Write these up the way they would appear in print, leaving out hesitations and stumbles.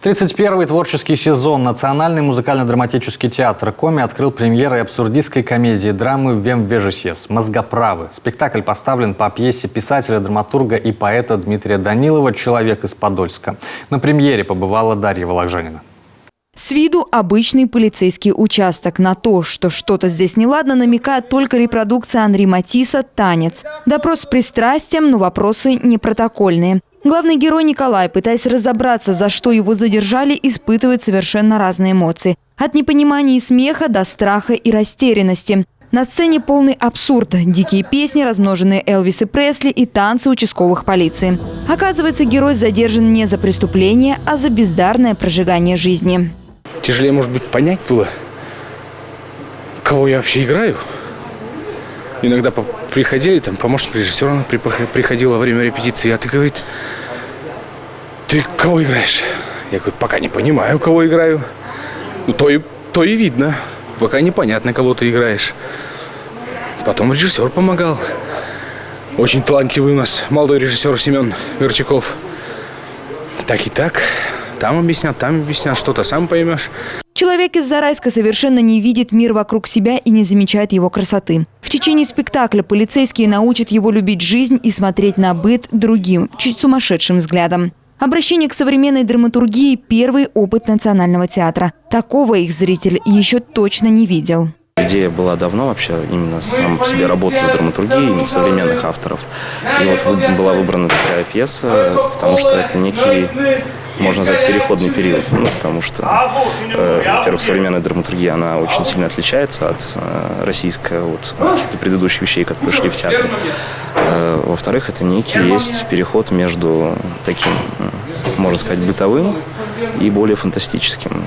31-й творческий сезон Национальный музыкально-драматический театр Коми открыл премьерой абсурдистской комедии драмы «Вем вежесьес» «Мозгоправы». Спектакль поставлен по пьесе писателя, драматурга и поэта Дмитрия Данилова «Человек из Подольска». На премьере побывала Дарья Вологжанина. С виду обычный полицейский участок. На то, что что-то здесь неладно, намекает только репродукция Анри Матисса «Танец». Допрос с пристрастием, но вопросы не протокольные. Главный герой Николай, пытаясь разобраться, за что его задержали, испытывает совершенно разные эмоции. От непонимания и смеха до страха и растерянности. На сцене полный абсурд. Дикие песни, размноженные Элвис и Пресли и танцы участковых полиции. Оказывается, герой задержан не за преступление, а за бездарное прожигание жизни. Тяжелее, может быть, понять было, кого я вообще играю. Иногда приходили, там помощник режиссера приходил во время репетиции, а ты, говорит, ты кого играешь? Я говорю, пока не понимаю, кого играю. Ну, то и видно, пока непонятно, кого ты играешь. Потом режиссер помогал. Очень талантливый у нас молодой режиссер Семен Горчаков. Так и так. Там объяснят, что-то сам поймешь. Человек из Зарайска совершенно не видит мир вокруг себя и не замечает его красоты. В течение спектакля полицейские научат его любить жизнь и смотреть на быт другим, чуть сумасшедшим взглядом. Обращение к современной драматургии – первый опыт Национального театра. Такого их зритель еще точно не видел. Идея была давно вообще, именно сам по себе работа с драматургией современных авторов. И вот была выбрана такая пьеса, потому что это некий, можно назвать, переходный период. Потому что, во-первых, современная драматургия, она очень сильно отличается от российской, от каких-то предыдущих вещей, которые шли в театре. Во-вторых, это некий есть переход между таким, можно сказать, бытовым и более фантастическим,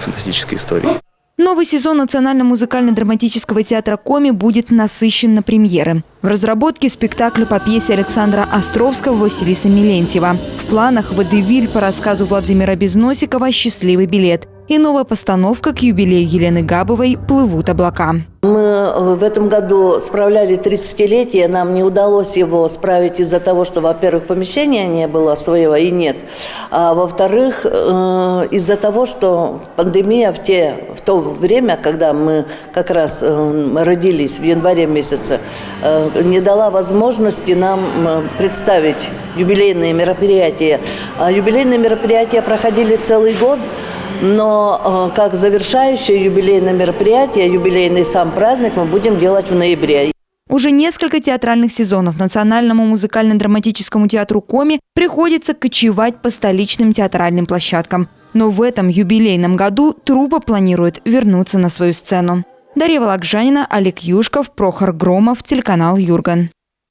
фантастической историей. Новый сезон Национально-музыкально-драматического театра Коми будет насыщен на премьеры. В разработке спектакль по пьесе Александра Островского «Василиса Мелентьева». В планах «Водевиль» по рассказу Владимира Безносикова «Счастливый билет». И новая постановка к юбилею Елены Габовой «Плывут облака». Мы в этом году справляли 30-летие, нам не удалось его справить из-за того, что, во-первых, помещения не было своего и нет, а во-вторых, из-за того, что пандемия в то время, когда мы как раз родились в январе месяце, не дала возможности нам представить юбилейные мероприятия. Юбилейные мероприятия проходили целый год. Но как завершающее юбилейное мероприятие, юбилейный сам праздник мы будем делать в ноябре. Уже несколько театральных сезонов Национальному музыкально-драматическому театру Коми приходится кочевать по столичным театральным площадкам. Но в этом юбилейном году труппа планирует вернуться на свою сцену. Дарья Вологжанина, Олег Юшков, Прохор Громов, телеканал Юрган.